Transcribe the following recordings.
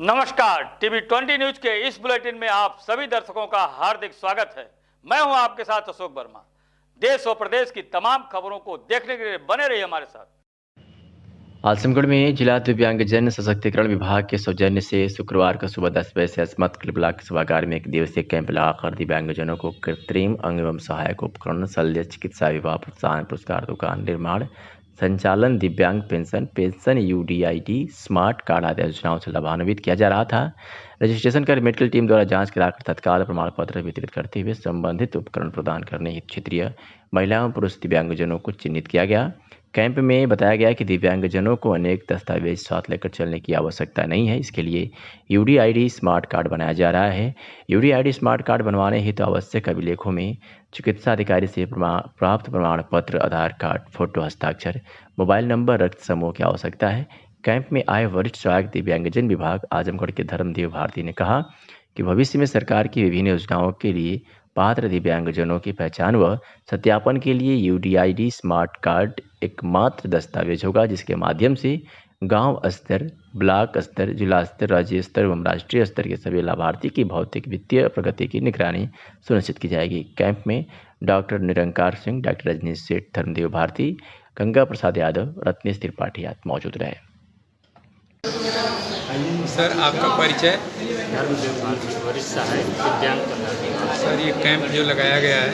नमस्कार, TV 20 news के इस बुलेटिन में आप सभी दर्शकों का हार्दिक स्वागत है। मैं हूं आपके साथ अशोक वर्मा। देश और प्रदेश की तमाम खबरों को देखने के लिए बने रहिए हमारे साथ। आजमगढ़ में जिला दिव्यांगजन सशक्तिकरण विभाग के सौजन्य से शुक्रवार को सुबह 10 बजे से अस्मत ब्लॉक सभागार में एक दिवसीय कैंप लगाकर दिव्यांगजनों को कृत्रिम अंग एवं सहायक उपकरण, शल्य चिकित्सा विवाह प्रोत्साहन पुरस्कार, दुकान निर्माण संचालन, दिव्यांग पेंशन यूडीआईडी स्मार्ट कार्ड आदि योजनाओं से लाभान्वित किया जा रहा था। रजिस्ट्रेशन कर मेडिकल टीम द्वारा जांच कराकर तत्काल प्रमाण पत्र वितरित करते हुए संबंधित उपकरण प्रदान करने हेतु क्षेत्रीय महिला एवं पुरुष दिव्यांगजनों को चिन्हित किया गया। कैंप में बताया गया कि दिव्यांगजनों को अनेक दस्तावेज साथ लेकर चलने की आवश्यकता नहीं है। इसके लिए यूडीआईडी स्मार्ट कार्ड बनाया जा रहा है। यूडीआईडी स्मार्ट कार्ड बनवाने हेतु आवश्यक अभिलेखों में चिकित्सा अधिकारी से प्राप्त प्रमाण पत्र, आधार कार्ड, फोटो, हस्ताक्षर, मोबाइल नंबर, रक्त समूह की आवश्यकता है। कैंप में आए वरिष्ठ सहायक दिव्यांगजन विभाग आजमगढ़ के धर्मदेव भारती ने कहा कि भविष्य में सरकार की विभिन्न योजनाओं के लिए पात्र दिव्यांगजनों की पहचान व सत्यापन के लिए यूडीआईडी स्मार्ट कार्ड एकमात्र दस्तावेज होगा, जिसके माध्यम से गांव स्तर, ब्लॉक स्तर, जिला स्तर, राज्य स्तर एवं राष्ट्रीय स्तर के सभी लाभार्थी की भौतिक वित्तीय प्रगति की निगरानी सुनिश्चित की जाएगी। कैंप में डॉक्टर निरंकार सिंह, डॉक्टर रजनीश सेठ, धर्मदेव भारती, गंगा प्रसाद यादव, रत्नेश त्रिपाठी आदि मौजूद रहे। सर, आपका परिचय? धर्मदेव भारती, वरिष्ठ सहायक दिव्यांग कल्याण। सर, ये कैंप जो लगाया गया है,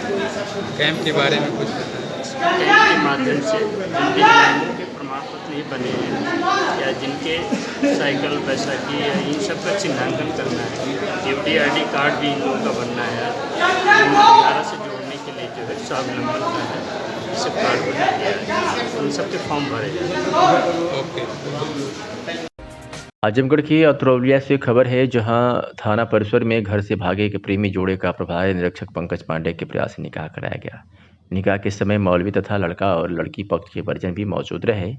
कैंप के बारे में कुछ बताएं। कैंप के माध्यम से जिन दिव्यांगों के प्रमाण पत्र नहीं बने हैं या जिनके साइकिल, बैसाखी या इन सब का चिन्हांकन करना है, यूडीआईडी कार्ड भी इन लोगों का बनना है, मुख्यधारा से जोड़ने के लिए जो है स्वावलंबन का है, इसे कार्ड बना दिया है, उन सबके फॉर्म भरे जाए। ओके। आजमगढ़ की अतरौलिया से खबर है, जहां थाना परिसर में घर से भागे एक प्रेमी जोड़े का प्रभारी निरीक्षक पंकज पांडे के प्रयास से निकाह कराया गया। निकाह के समय मौलवी तथा लड़का और लड़की पक्ष के परिजन भी मौजूद रहे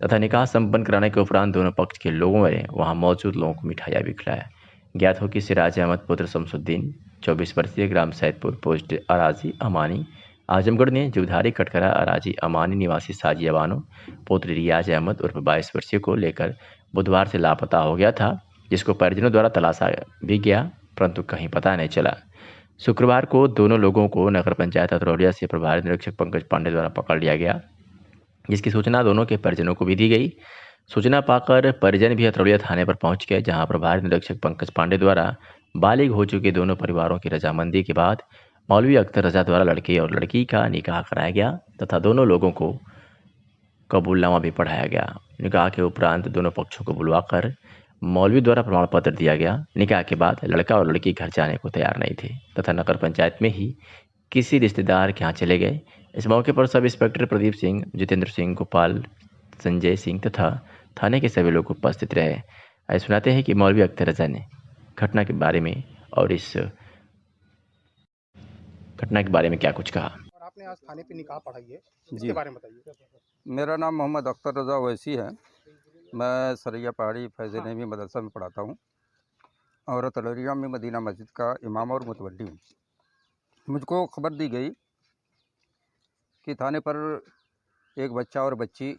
तथा निकाह संपन्न कराने के उपरांत दोनों पक्ष के लोगों ने वहां मौजूद लोगों को मिठाइयां भी खिलाया। ज्ञात हो कि सिराज अहमद पुत्र शमसुद्दीन 24 वर्षीय, ग्राम सैदपुर, पोस्ट अराजी अमानी, आजमगढ़ ने जीवधारी कटकरा अराजी अमानी निवासी साजिया बानो पुत्र रियाज अहमद उर्फ 22 वर्षीय को लेकर बुधवार से लापता हो गया था, जिसको परिजनों द्वारा तलाशा भी गया परंतु कहीं पता नहीं चला। शुक्रवार को दोनों लोगों को नगर पंचायत अतरौलिया से प्रभारी निरीक्षक पंकज पांडे द्वारा पकड़ लिया गया, जिसकी सूचना दोनों के परिजनों को भी दी गई। सूचना पाकर परिजन भी अतरौलिया थाने पर पहुंच गए, जहां प्रभारी निरीक्षक पंकज पांडे द्वारा बालिग हो चुके दोनों परिवारों की रजामंदी के बाद मौलवी अख्तर रजा द्वारा लड़के और लड़की का निकाह कराया गया तथा दोनों लोगों को कबूलनामा भी पढ़ाया गया। निकाह के उपरांत दोनों पक्षों को बुलवाकर मौलवी द्वारा प्रमाण पत्र दिया गया। निकाह के बाद लड़का और लड़की घर जाने को तैयार नहीं थे तथा नगर पंचायत में ही किसी रिश्तेदार के यहाँ चले गए। इस मौके पर सब इंस्पेक्टर प्रदीप सिंह, जितेंद्र सिंह, गोपाल, संजय सिंह तथा थाने के सभी लोग उपस्थित रहे। आइए सुनाते हैं कि मौलवी अख्तर रजा ने घटना के बारे में और इस घटना के बारे में क्या कुछ कहा। और आपने आज थाने पे निकाह पढ़ाई है, जी। इसके बारे में बताइए। मेरा नाम मोहम्मद अख्तर रज़ा ओवैसी है। मैं सरैया पहाड़ी फैज़ नईमी मदरसा में पढ़ाता हूँ और अतरौलिया में मदीना मस्जिद का इमाम और मुतवल्ली हूँ। मुझको खबर दी गई कि थाने पर एक बच्चा और बच्ची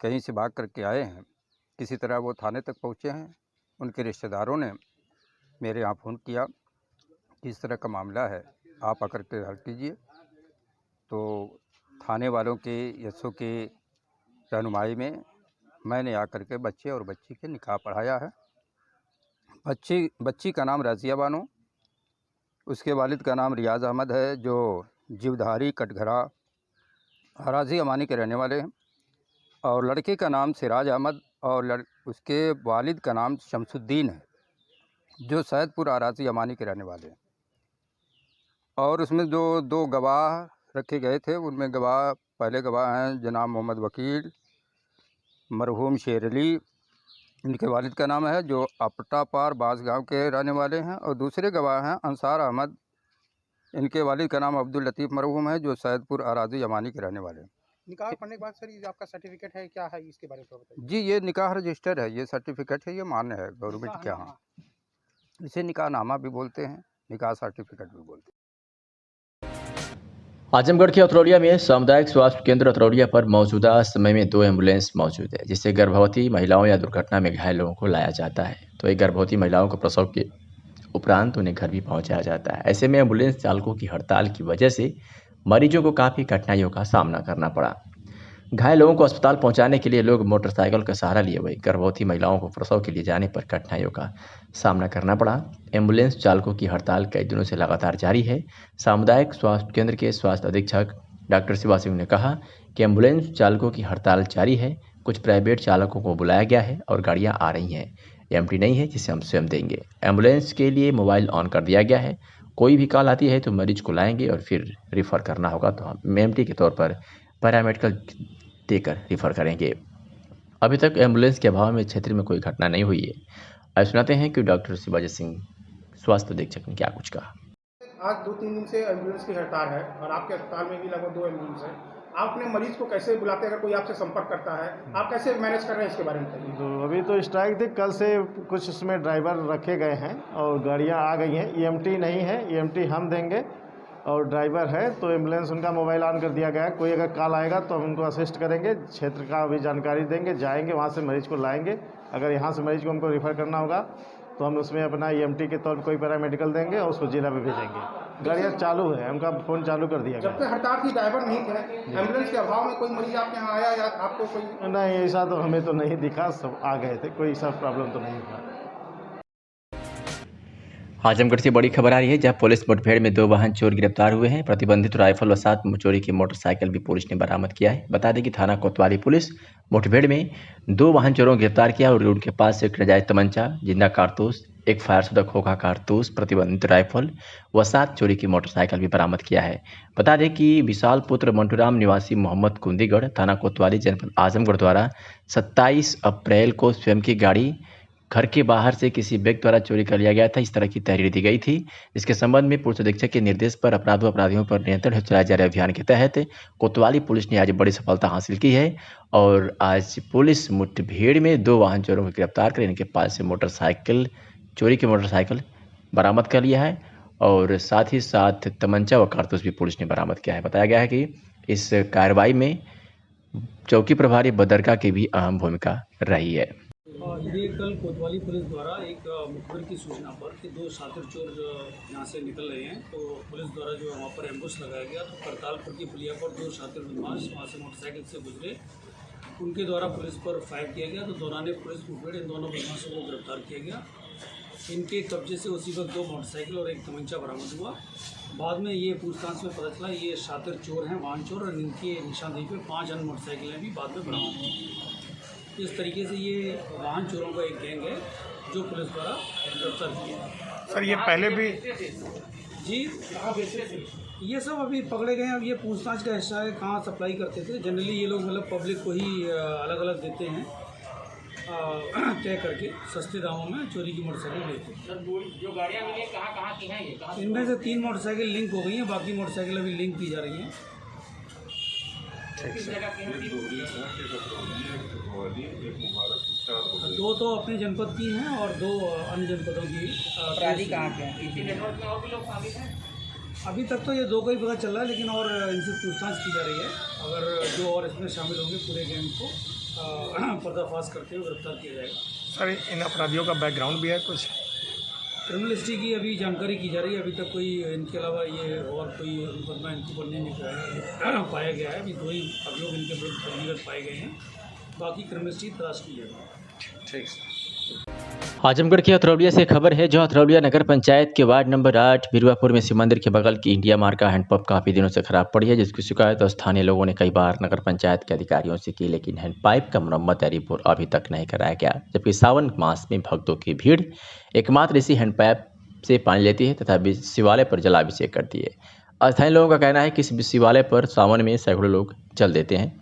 कहीं से भाग करके आए हैं। किसी तरह वो थाने तक पहुँचे हैं। उनके रिश्तेदारों ने मेरे यहाँ फ़ोन किया कि इस तरह का मामला है, आप आकर के हल कीजिए। तो थाने वालों के यशों की रहनुमाई में मैंने आकर के बच्चे और बच्ची के निकाह पढ़ाया है। बच्ची का नाम राजिया बानो, उसके वालिद का नाम रियाज अहमद है, जो जीवधारी कटघरा अराजी अमानी के रहने वाले हैं। और लड़के का नाम सिराज अहमद और उसके वालिद का नाम शमसुद्दीन है, जो सैदपुर अराजी अमानी के रहने वाले हैं। और उसमें जो दो गवाह रखे गए थे, उनमें पहले गवाह हैं जनाब मोहम्मद वकील मरहूम शेर अली, इनके वालिद का नाम है, जो अपटापार बास गांव के रहने वाले हैं। और दूसरे गवाह हैं अंसार अहमद, इनके वालिद का नाम अब्दुल लतीफ़ मरहूम है, जो सैदपुर अराजी अमानी के रहने वाले हैं। निकाह पढ़ने के बाद सर ये आपका सर्टिफिकेट है, क्या है, इसके बारे में थोड़ा बताइए। जी, ये निकाह रजिस्टर है, ये सर्टिफिकेट है, ये मान्य है गवर्नमेंट के यहाँ। इसे निकाहनामा भी बोलते हैं, निकाह सर्टिफिकेट भी बोलते हैं। आजमगढ़ के अतरौलिया में सामुदायिक स्वास्थ्य केंद्र अतरौलिया पर मौजूदा समय में 2 एम्बुलेंस मौजूद है, जिससे गर्भवती महिलाओं या दुर्घटना में घायल लोगों को लाया जाता है। तो एक गर्भवती महिलाओं को प्रसव के उपरांत उन्हें घर भी पहुंचाया जाता है। ऐसे में एम्बुलेंस चालकों की हड़ताल की वजह से मरीजों को काफ़ी कठिनाइयों का सामना करना पड़ा। घायल लोगों को अस्पताल पहुंचाने के लिए लोग मोटरसाइकिल का सहारा लिए हुए, गर्भवती महिलाओं को प्रसव के लिए जाने पर कठिनाइयों का सामना करना पड़ा। एम्बुलेंस चालकों की हड़ताल कई दिनों से लगातार जारी है। सामुदायिक स्वास्थ्य केंद्र के स्वास्थ्य अधीक्षक डॉक्टर शिवा सिंह ने कहा कि एम्बुलेंस चालकों की हड़ताल जारी है। कुछ प्राइवेट चालकों को बुलाया गया है और गाड़ियां आ रही हैं। एमटी नहीं है जिसे हम स्वयं देंगे। एम्बुलेंस के लिए मोबाइल ऑन कर दिया गया है। कोई भी कॉल आती है तो मरीज को लाएंगे और फिर रिफ़र करना होगा तो हम एमटी के तौर पर पैरामेडिकल देकर रिफ़र करेंगे। अभी तक एम्बुलेंस के अभाव में क्षेत्र में कोई घटना नहीं हुई है। अब सुनाते हैं कि डॉक्टर शिवाजी सिंह स्वास्थ्य अधीक्षक ने क्या कुछ कहा। आज 2-3 दिन से एम्बुलेंस की हड़ताल है और आपके अस्पताल में भी लगभग 2 एम्बुलेंस है। आप अपने मरीज को कैसे बुलाते हैं? अगर कोई आपसे संपर्क करता है, आप कैसे मैनेज कर रहे हैं, इसके बारे में बताइए। तो अभी तो स्ट्राइक थी, कल से कुछ उसमें ड्राइवर रखे गए हैं और गाड़ियां आ गई हैं। ईएमटी नहीं है, ईएमटी हम देंगे और ड्राइवर है तो एम्बुलेंस उनका मोबाइल ऑन कर दिया गया है। कोई अगर कॉल आएगा तो हम उनको असिस्ट करेंगे, क्षेत्र का भी जानकारी देंगे, जाएंगे वहाँ से मरीज को लाएंगे। अगर यहाँ से मरीज को हमको रिफ़र करना होगा तो हम उसमें अपना ईएमटी के तौर पर कोई पैरामेडिकल देंगे और उसको जिला में भेजेंगे। गाड़ियाँ चालू है, उनका फ़ोन चालू कर दिया गया। जब तक हड़ताल थी ड्राइवर नहीं थे, एम्बुलेंस के अभाव में कोई मरीज आपके यहाँ आया या आपको कोई? नहीं, ऐसा तो हमें तो नहीं दिखा, सब आ गए थे, कोई ऐसा प्रॉब्लम तो नहीं था। आजमगढ़ से बड़ी खबर आ रही है, जहां पुलिस मुठभेड़ में 2 वाहन चोर गिरफ्तार हुए हैं। प्रतिबंधित राइफल व 7 चोरी की मोटरसाइकिल भी पुलिस ने बरामद किया है। बता दें कि थाना कोतवाली पुलिस मुठभेड़ में 2 वाहन चोरों को गिरफ्तार किया और उनके पास से एक नाजायज तमंचा, जिंदा कारतूस, एक फायरशुदा खोखा कारतूस, प्रतिबंधित राइफल व 7 चोरी की मोटरसाइकिल भी बरामद किया है। बता दें कि विशाल पुत्र मंटूराम निवासी मोहम्मद कुंदीगढ़ थाना कोतवाली जनपद आजमगढ़ द्वारा 27 अप्रैल को स्वयं की गाड़ी घर के बाहर से किसी व्यक्ति द्वारा चोरी कर लिया गया था। इस तरह की तहरीर दी गई थी। इसके संबंध में पुलिस अधीक्षक के निर्देश पर अपराधियों पर नियंत्रण हेतु चलाए जा रहे अभियान के तहत कोतवाली पुलिस ने आज बड़ी सफलता हासिल की है और आज पुलिस मुठभेड़ में 2 वाहन चोरों को गिरफ्तार कर इनके पास से चोरी की मोटरसाइकिल बरामद कर लिया है और साथ ही साथ तमंचा व कारतूस भी पुलिस ने बरामद किया है। बताया गया है कि इस कार्रवाई में चौकी प्रभारी बदरका की भी अहम भूमिका रही है। ये कल कोतवाली पुलिस द्वारा एक मुखबिर की सूचना पर कि 2 शातिर चोर यहाँ से निकल रहे हैं, तो पुलिस द्वारा जो वहाँ पर एम्बुश लगाया गया तो करतालपुर की पुलिया पर 2 शातिर बदमाश वहाँ से मोटरसाइकिल से गुजरे, उनके द्वारा पुलिस पर फायर किया गया। तो दौरान पुलिस मुठभेड़ इन दोनों बदमाशों को गिरफ्तार किया गया। इनके कब्जे से उसी वक्त 2 मोटरसाइकिल और एक तमंचा बरामद हुआ। बाद में ये पूछताछ में पता चला ये शातिर चोर हैं, वाहन चोर, और इनकी निशानदेही पर 5 अन्य मोटरसाइकिलें भी बाद में बरामद हुई। इस तरीके से ये वाहन चोरों का एक गैंग है जो पुलिस द्वारा गिरफ्तार किया। सर ये पहले भी जी ये सब अभी पकड़े गए हैं। अब ये पूछताछ का हिस्सा है, कहाँ सप्लाई करते थे। जनरली ये लोग मतलब पब्लिक को ही अलग अलग देते हैं तय करके सस्ते दामों में चोरी की मोटरसाइकिल देते हैं। सर जो गाड़ियाँ मिली कहाँ की हैं ये? इनमें से 3 मोटरसाइकिल लिंक हो गई हैं, बाकी मोटरसाइकिल अभी लिंक की जा रही हैं। दो तो अपने जनपद की हैं और 2 अन्य जनपदों की। अपराधी कहाँ के हैं? इसी नेटवर्क में और भी लोग शामिल हैं? अभी तक तो ये 2 का ही पता चल रहा है, लेकिन और इनसे पूछताछ की जा रही है। अगर जो और इसमें शामिल होंगे पूरे गैंग को पर्दाफाश करते हुए गिरफ्तार किया जाएगा। सर इन अपराधियों का बैकग्राउंड भी है कुछ? क्रिमिनल हिस्ट्री की अभी जानकारी की जा रही है। अभी तक कोई इनके अलावा ये और कोई मुकदमा इनको बनने नहीं पाया गया है। अभी 2 ही अभियोग इनके विरुद्ध पंजीकृत पाए गए हैं, बाकी क्रिमिनल हिस्ट्री तलाश की जाएगी। ठीक। आजमगढ़ के अतरौलिया से खबर है, जो अतरौलिया नगर पंचायत के वार्ड नंबर 8 बिरुआपुर में शिव मंदिर के बगल की इंडिया मार्क का हैंडपंप काफ़ी दिनों से खराब पड़ी है, जिसकी शिकायत स्थानीय लोगों ने कई बार नगर पंचायत के अधिकारियों से की, लेकिन हैंडपाइप का मरम्मत या रिपोर्ट अभी तक नहीं कराया गया। जबकि सावन मास में भक्तों की भीड़ एकमात्र इसी हैंडपाइप से पानी लेती है तथा शिवालय पर जलाभिषेक करती है। स्थानीय लोगों का कहना है कि इस शिवालय पर सावन में सैकड़ों लोग जल देते हैं।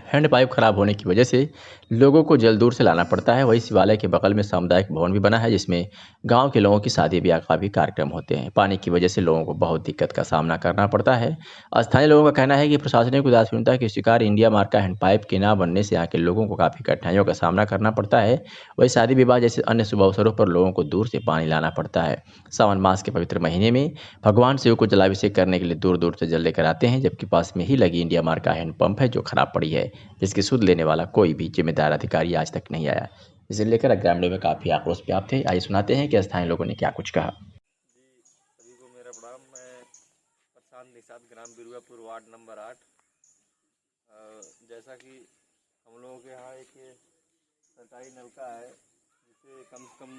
हैंडपाइप खराब होने की वजह से लोगों को जल दूर से लाना पड़ता है। वहीं शिवालय के बगल में सामुदायिक भवन भी बना है, जिसमें गांव के लोगों की शादी ब्याह का भी कार्यक्रम होते हैं। पानी की वजह से लोगों को बहुत दिक्कत का सामना करना पड़ता है। स्थानीय लोगों का कहना है कि प्रशासनिक उदासीनता के शिकार इंडिया मार्क का हैंडपाइप के न बनने से यहाँ के लोगों को काफ़ी कठिनाइयों का सामना करना पड़ता है। वहीं शादी विवाह जैसे अन्य शुभ अवसरों पर लोगों को दूर से पानी लाना पड़ता है। सावन मास के पवित्र महीने में भगवान शिव को जलाभिषेक करने के लिए दूर दूर से जल लेकर आते हैं, जबकि पास में ही लगी इंडिया मार्क का हैंडपंप है जो खराब पड़ी है, जिसकी सुध लेने वाला कोई भी जिम्मेदार अधिकारी आज तक नहीं आया। इसे लेकर ग्रामीणों में काफ़ी आक्रोश व्याप्त है। आइए सुनाते हैं कि स्थानीय लोगों ने क्या कुछ कहा। सभी को मेरा प्रणाम। मैं प्रशांत निषाद, ग्राम बिरुआपुर, वार्ड नंबर 8। जैसा कि हम लोगों के यहाँ एक सरकारी नलका है जिसे कम से कम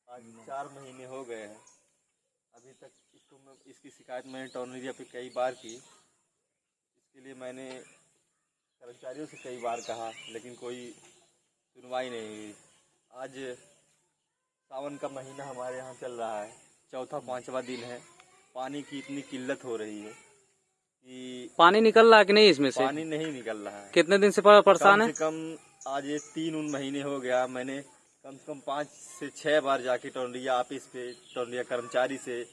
आज 4 महीने हो गए हैं, अभी तक इसकी शिकायत मैंने टाउन एरिया पे कई बार की। इसके लिए मैंने कर्मचारियों से कई बार कहा, लेकिन कोई सुनवाई नहीं हुई। आज सावन का महीना हमारे यहाँ चल रहा है, 4वां-5वां दिन है। पानी की इतनी किल्लत हो रही है कि पानी निकल रहा है कि नहीं इसमें से? पानी नहीं निकल रहा है। कितने दिन से परेशान है? कम से कम आज ये 3 महीने हो गया। मैंने कम से कम 5 से 6 बार जाके टोंडिया ऑफिस पे, टोंडिया कर्मचारी से,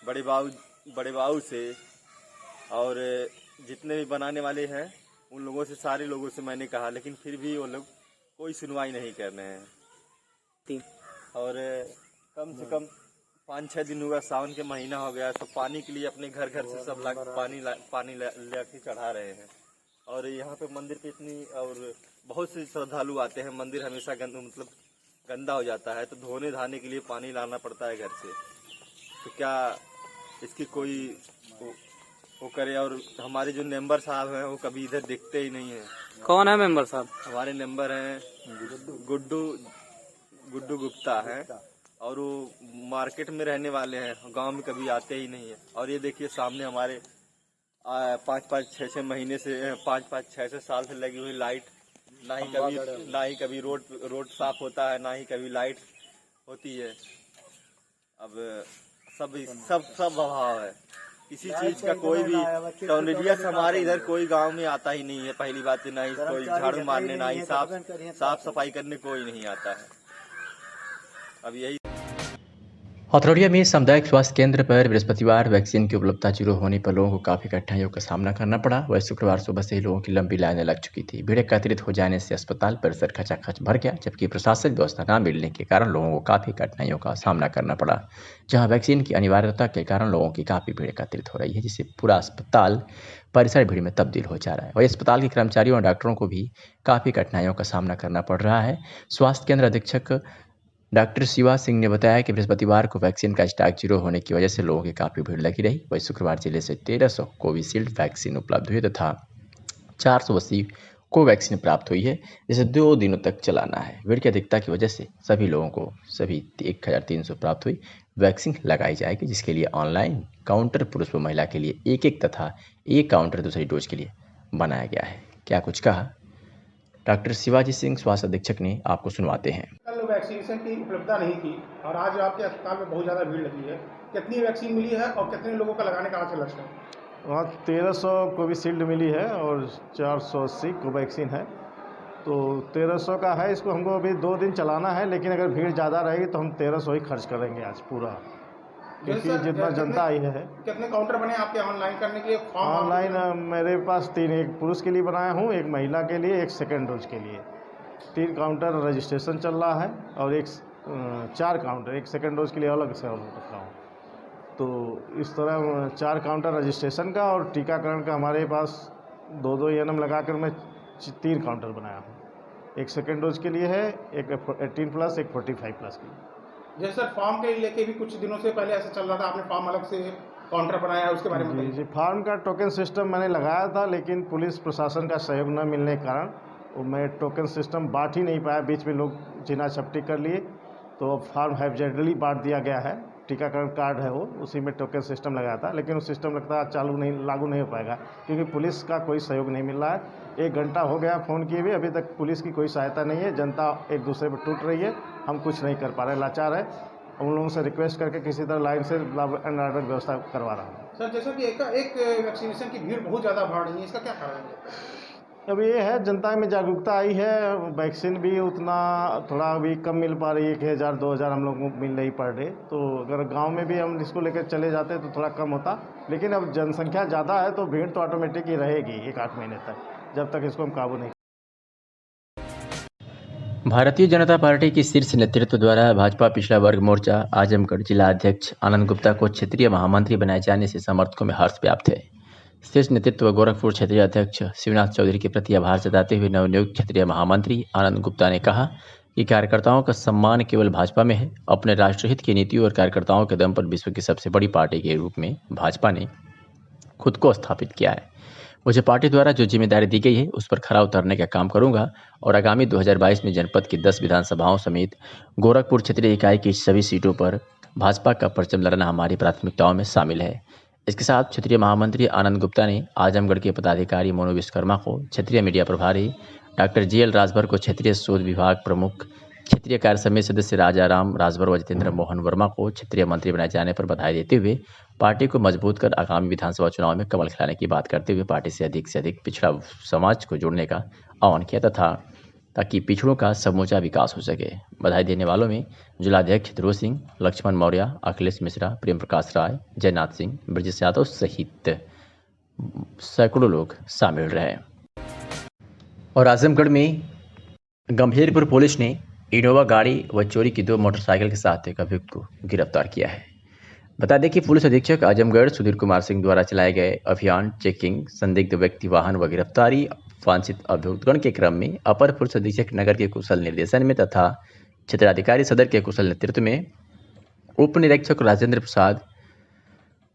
बड़े बाबू से और जितने भी बनाने वाले हैं उन लोगों से, सारे लोगों से मैंने कहा, लेकिन फिर भी वो लोग कोई सुनवाई नहीं कर रहे हैं। और कम से कम 5-6 दिन हुआ, सावन के महीना हो गया, तो पानी के लिए अपने घर से सब पानी लेके चढ़ा रहे हैं। और यहाँ पे मंदिर पे इतनी और बहुत से श्रद्धालु आते हैं। मंदिर हमेशा गंदा हो जाता है, तो धोने धाने के लिए पानी लाना पड़ता है घर से। तो क्या इसकी कोई वो करे? और हमारे जो मेंबर साहब हैं वो कभी इधर दिखते ही नहीं है। कौन है मेंबर साहब? हमारे मेंबर हैं गुड्डू गुप्ता हैं, और वो मार्केट में रहने वाले हैं, गांव में कभी आते ही नहीं है। और ये देखिए सामने हमारे 5-6 महीने से 5-6 साल से लगी हुई लाइट, ना ही कभी रोड साफ होता है, ना ही कभी लाइट होती है। अब सब अभाव है, किसी चीज का कोई भी। टोंडिया से हमारे इधर कोई गांव में आता ही नहीं है। पहली बात है, ना ही कोई झाड़ू मारने, ना ही साफ सफाई करने कोई नहीं आता है। अब यही हथौड़िया में सामुदायिक स्वास्थ्य केंद्र पर बृहस्पतिवार वैक्सीन की उपलब्धता जीरो होने पर लोगों को काफ़ी कठिनाइयों का सामना करना पड़ा। वह शुक्रवार सुबह से ही लोगों की लंबी लाइनें लग चुकी थी। भीड़ एकत्रित हो जाने से अस्पताल परिसर खचाखच भर गया, जबकि प्रशासनिक व्यवस्था न मिलने के कारण लोगों को काफ़ी कठिनाइयों का सामना करना पड़ा। जहाँ वैक्सीन की अनिवार्यता के कारण लोगों की काफ़ी भीड़ एकत्रित हो रही है, जिससे पूरा अस्पताल परिसर भीड़ में तब्दील हो जा रहा है। वही अस्पताल के कर्मचारियों और डॉक्टरों को भी काफ़ी कठिनाइयों का सामना करना पड़ रहा है। स्वास्थ्य केंद्र अधीक्षक डॉक्टर शिवा सिंह ने बताया कि बृहस्पतिवार को वैक्सीन का स्टॉक जीरो होने की वजह से लोगों की काफ़ी भीड़ लगी रही। वही शुक्रवार जिले से 1300 कोविशील्ड वैक्सीन उपलब्ध हुई तथा 480 कोवैक्सीन प्राप्त हुई है, जिसे 2 दिनों तक चलाना है। भीड़ की अधिकता की वजह से सभी लोगों को 1300 प्राप्त हुई वैक्सीन लगाई जाएगी, जिसके लिए ऑनलाइन काउंटर पुरुष व महिला के लिए एक तथा एक काउंटर दूसरी डोज के लिए बनाया गया है। क्या कुछ कहा डॉक्टर शिवाजी सिंह, स्वास्थ्य अधीक्षक ने, आपको सुनवाते हैं। कल वैक्सीनेशन की उपलब्धता नहीं थी और आज आपके अस्पताल में बहुत ज़्यादा भीड़ लगी है। कितनी वैक्सीन मिली है और कितने लोगों का लगाने का आज लक्ष्य है? वहाँ 1300 कोविशील्ड मिली है और 480 कोवैक्सीन है। तो 1300 का है, इसको हमको अभी 2 दिन चलाना है, लेकिन अगर भीड़ ज़्यादा रहेगी तो हम 1300 ही खर्च करेंगे आज पूरा, क्योंकि जितना जनता आई है। कितने काउंटर बने आपके ऑनलाइन करने के लिए? ऑनलाइन मेरे पास 3, एक पुरुष के लिए बनाया हूँ, एक महिला के लिए, एक सेकेंड डोज के लिए। 3 काउंटर रजिस्ट्रेशन चल रहा है और 4 काउंटर, एक सेकेंड डोज के लिए अलग से रख रहा हूँ। तो इस तरह 4 काउंटर रजिस्ट्रेशन का और टीकाकरण का हमारे पास 2-2 एएनएम लगाकर मैं 3 काउंटर बनाया हूँ। एक सेकेंड डोज के लिए है, एक 18+, एक 45+ के लिए। जैसे सर फॉर्म के लेके भी कुछ दिनों से पहले ऐसा चल रहा था, आपने फॉर्म अलग से काउंटर बनाया है, उसके बारे में बताइए। जी, फार्म का टोकन सिस्टम मैंने लगाया था, लेकिन पुलिस प्रशासन का सहयोग न मिलने के कारण वो मैं टोकन सिस्टम बांट ही नहीं पाया। बीच में लोग चिना चपटी कर लिए, तो अब फार्म हैवजेडली बांट दिया गया है। टीकाकरण कार्ड है वो, उसी में टोकन सिस्टम लगाया था, लेकिन वो सिस्टम लगता है लागू नहीं हो पाएगा, क्योंकि पुलिस का कोई सहयोग नहीं मिल रहा है। 1 घंटा हो गया फ़ोन किए भी, अभी तक पुलिस की कोई सहायता नहीं है। जनता एक दूसरे पर टूट रही है, हम कुछ नहीं कर पा रहे, लाचार है। उन लोगों से रिक्वेस्ट करके किसी तरह लाइन से लॉ एंड ऑर्डर व्यवस्था करवा रहा हूँ। सर जैसा कि एक वैक्सीनेशन की भीड़ बहुत ज़्यादा बढ़ रही है, इसका क्या कारण है? अब ये है जनता में जागरूकता आई है, वैक्सीन भी उतना थोड़ा अभी कम मिल पा रही है, 1000-2000 हम लोगों को मिल रही पर डे। तो अगर गांव में भी हम इसको लेकर चले जाते तो थोड़ा कम होता, लेकिन अब जनसंख्या ज़्यादा है तो भीड़ तो ऑटोमेटिक ही रहेगी 1-8 महीने तक, जब तक इसको हम काबू नहीं। भारतीय जनता पार्टी की शीर्ष नेतृत्व द्वारा भाजपा पिछड़ा वर्ग मोर्चा आजमगढ़ जिला अध्यक्ष आनंद गुप्ता को क्षेत्रीय महामंत्री बनाए जाने से समर्थकों में हर्ष व्याप्त है। शीर्ष नेतृत्व गोरखपुर क्षेत्रीय अध्यक्ष शिवनाथ चौधरी के प्रति आभार जताते हुए नवनियुक्त क्षेत्रीय महामंत्री आनंद गुप्ता ने कहा कि कार्यकर्ताओं का सम्मान केवल भाजपा में है। अपने राष्ट्रहित की नीतियों और कार्यकर्ताओं के दम पर विश्व की सबसे बड़ी पार्टी के रूप में भाजपा ने खुद को स्थापित किया है। मुझे पार्टी द्वारा जो जिम्मेदारी दी गई है उस पर खरा उतरने का काम करूंगा और आगामी 2022 में जनपद की 10 विधानसभाओं समेत गोरखपुर क्षेत्रीय इकाई की सभी सीटों पर भाजपा का परचम लहराना हमारी प्राथमिकताओं में शामिल है। इसके साथ क्षेत्रीय महामंत्री आनंद गुप्ता ने आजमगढ़ के पदाधिकारी मोनू विश्वकर्मा को क्षेत्रीय मीडिया प्रभारी, डॉक्टर GL राजभर को क्षेत्रीय शोध विभाग प्रमुख, क्षेत्रीय कार्य समिति सदस्य राजाराम राजभर व जितेंद्र मोहन वर्मा को क्षेत्रीय मंत्री बनाए जाने पर बधाई देते हुए पार्टी को मजबूत कर आगामी विधानसभा चुनाव में कमल खिलाने की बात करते हुए पार्टी से अधिक पिछड़ा समाज को जोड़ने का आह्वान किया तथा ताकि पिछड़ों का समूचा विकास हो सके। बधाई देने वालों में जिलाध्यक्ष ध्रुव सिंह, लक्ष्मण मौर्य, अखिलेश मिश्रा, प्रेम प्रकाश राय, जयनाथ सिंह, ब्रजेश यादव सहित सैकड़ों लोग शामिल रहे। और आजमगढ़ में गंभीरपुर पुलिस ने इनोवा गाड़ी व चोरी की 2 मोटरसाइकिल के साथ एक अभियुक्त को गिरफ्तार किया है। बता दें कि पुलिस अधीक्षक आजमगढ़ सुधीर कुमार सिंह द्वारा चलाए गए अभियान चेकिंग, संदिग्ध व्यक्ति वाहन व गिरफ्तारी वांछित अभियुक्तगण के क्रम में अपर पुलिस अधीक्षक नगर के कुशल निर्देशन में तथा क्षेत्राधिकारी सदर के कुशल नेतृत्व में उप निरीक्षक राजेंद्र प्रसाद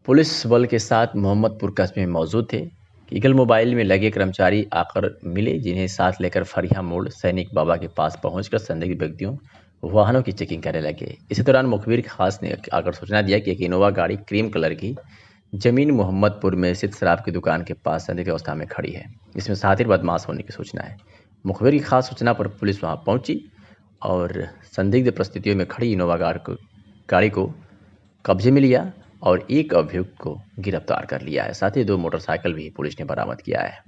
पुलिस बल के साथ मोहम्मदपुर कस्बे में मौजूद थे। ईगल मोबाइल में लगे कर्मचारी आकर मिले, जिन्हें साथ लेकर फरिया मोड़ सैनिक बाबा के पास पहुंचकर संदिग्ध व्यक्तियों वाहनों की चेकिंग करने लगे। इसी दौरान मुखबिर खास ने आकर सूचना दिया कि एक इनोवा गाड़ी क्रीम कलर की जमीन मोहम्मदपुर में स्थित शराब की दुकान के पास संदिग्ध अवस्था में खड़ी है। इसमें शातिर बदमाश होने की सूचना है। मुखबिर की खास सूचना पर पुलिस वहां पहुंची और संदिग्ध परिस्थितियों में खड़ी इनोवा गाड़ी को कब्जे में लिया और एक अभियुक्त को गिरफ्तार कर लिया है। साथ ही 2 मोटरसाइकिल भी पुलिस ने बरामद किया है।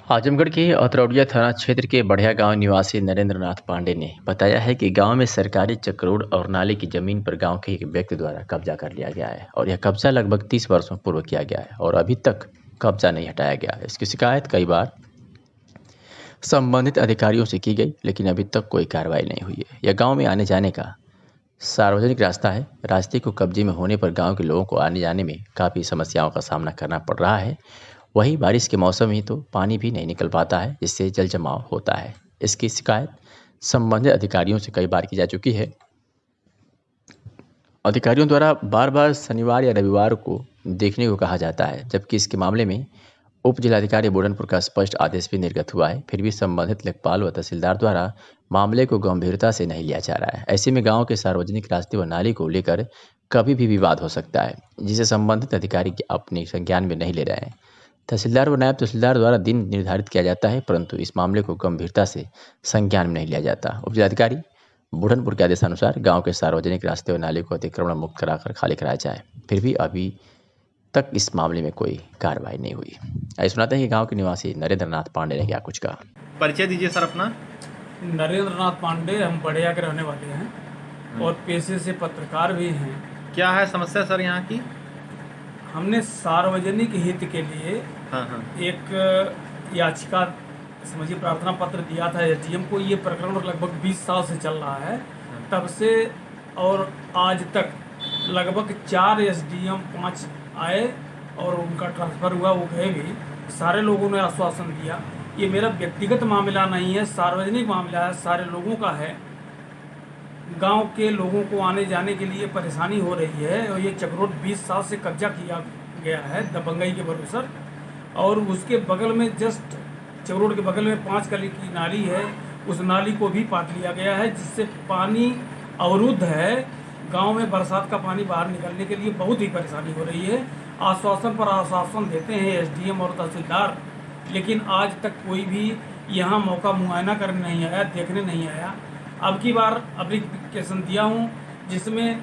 आजमगढ़ के अतरौलिया थाना क्षेत्र के बढ़िया गांव निवासी नरेंद्र नाथ पांडे ने बताया है कि गांव में सरकारी चक्रोड और नाले की जमीन पर गांव के एक व्यक्ति द्वारा कब्जा कर लिया गया है और यह कब्जा लगभग 30 वर्षों पूर्व किया गया है और अभी तक कब्जा नहीं हटाया गया। इसकी शिकायत कई बार संबंधित अधिकारियों से की गई, लेकिन अभी तक कोई कार्रवाई नहीं हुई है। यह गाँव में आने जाने का सार्वजनिक रास्ता है। रास्ते को कब्जे में होने पर गाँव के लोगों को आने जाने में काफ़ी समस्याओं का सामना करना पड़ रहा है। वहीं बारिश के मौसम में तो पानी भी नहीं निकल पाता है, जिससे जल जमाव होता है। इसकी शिकायत संबंधित अधिकारियों से कई बार की जा चुकी है। अधिकारियों द्वारा बार बार शनिवार या रविवार को देखने को कहा जाता है, जबकि इसके मामले में उप जिलाधिकारी बुरहानपुर का स्पष्ट आदेश भी निर्गत हुआ है। फिर भी संबंधित लेखपाल व तहसीलदार द्वारा मामले को गंभीरता से नहीं लिया जा रहा है। ऐसे में गाँव के सार्वजनिक रास्ते व नाली को लेकर कभी भी विवाद हो सकता है, जिसे संबंधित अधिकारी अपने संज्ञान में नहीं ले रहे हैं। तहसीलदार व नायब तहसीलदार द्वारा दिन निर्धारित किया जाता है, परंतु इस मामले को गंभीरता से संज्ञान में नहीं लिया जाता। उप जिलाधिकारी बुरहानपुर के आदेशानुसार गांव के सार्वजनिक रास्ते व नाले को अतिक्रमण मुक्त कराकर खाली कराया जाए। फिर भी अभी तक इस मामले में कोई कार्रवाई नहीं हुई। आइए सुनाते हैं कि गाँव के निवासी नरेंद्र नाथ पांडे ने क्या कुछ कहा। परिचय दीजिए सर अपना। नरेंद्र नाथ पांडे, हम बढ़िया के रहने वाले हैं और पेशे से पत्रकार भी हैं। क्या है समस्या सर यहाँ की? हमने सार्वजनिक हित के लिए एक याचिका समझिए प्रार्थना पत्र दिया था SDM को। ये प्रकरण लगभग 20 साल से चल रहा है, तब से और आज तक लगभग 4 SDM 5 आए और उनका ट्रांसफ़र हुआ, वो गए भी। सारे लोगों ने आश्वासन दिया। ये मेरा व्यक्तिगत मामला नहीं है, सार्वजनिक मामला है, सारे लोगों का है। गांव के लोगों को आने जाने के लिए परेशानी हो रही है और ये चक्रोड 20 साल से कब्जा किया गया है दबंगई के भरोसे। और उसके बगल में जस्ट चक्रोड के बगल में 5 कली की नाली है, उस नाली को भी पाट लिया गया है, जिससे पानी अवरुद्ध है। गांव में बरसात का पानी बाहर निकलने के लिए बहुत ही परेशानी हो रही है। आश्वासन पर आश्वासन देते हैं SDM और तहसीलदार, लेकिन आज तक कोई भी यहाँ मौका मुआयना करने नहीं आया, देखने नहीं आया। अब की बार एप्लीकेशन दिया हूँ, जिसमें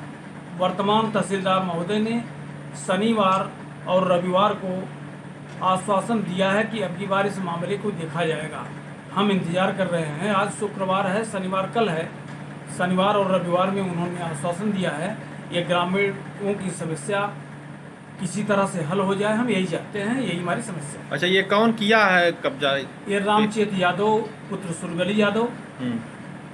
वर्तमान तहसीलदार महोदय ने शनिवार और रविवार को आश्वासन दिया है कि अब की बार इस मामले को देखा जाएगा। हम इंतजार कर रहे हैं। आज शुक्रवार है, शनिवार कल है, शनिवार और रविवार में उन्होंने आश्वासन दिया है ये ग्रामीणों की समस्या किसी तरह से हल हो जाए। हम यही चाहते हैं, यही हमारी समस्या है। अच्छा, ये कौन किया है कब्जा? ये रामचेत यादव पुत्र सुरगली यादव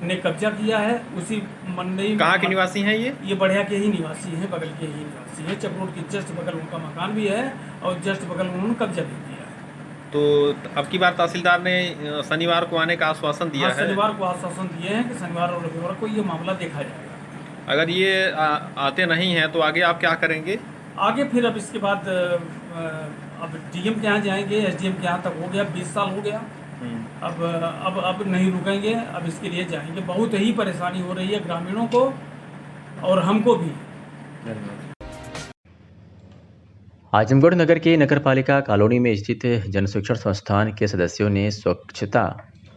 ने कब्जा किया है। उसी मंडी। कहाँ के निवासी हैं ये? बढ़िया के ही निवासी हैं, बगल के ही निवासी हैं। चपरोड की जस्ट बगल उनका मकान भी है और जस्ट बगल उन्होंने कब्जा भी किया है। तो अब की बार तहसीलदार ने शनिवार को आने का आश्वासन दिया है। शनिवार को आश्वासन दिए हैं कि शनिवार और रविवार को ये मामला देखा जाएगा। अगर ये आते नहीं हैं तो आगे आप क्या करेंगे? आगे फिर अब इसके बाद अब डीएम के यहाँ जाएंगे, एसडीएम के यहाँ तक हो गया, 20 साल हो गया। अब नहीं रुकेंगे, अब इसके लिए जाएंगे। बहुत ही परेशानी हो रही है ग्रामीणों को और हमको भी। आजमगढ़ नगर के नगरपालिका कॉलोनी में स्थित जन शिक्षण संस्थान के सदस्यों ने स्वच्छता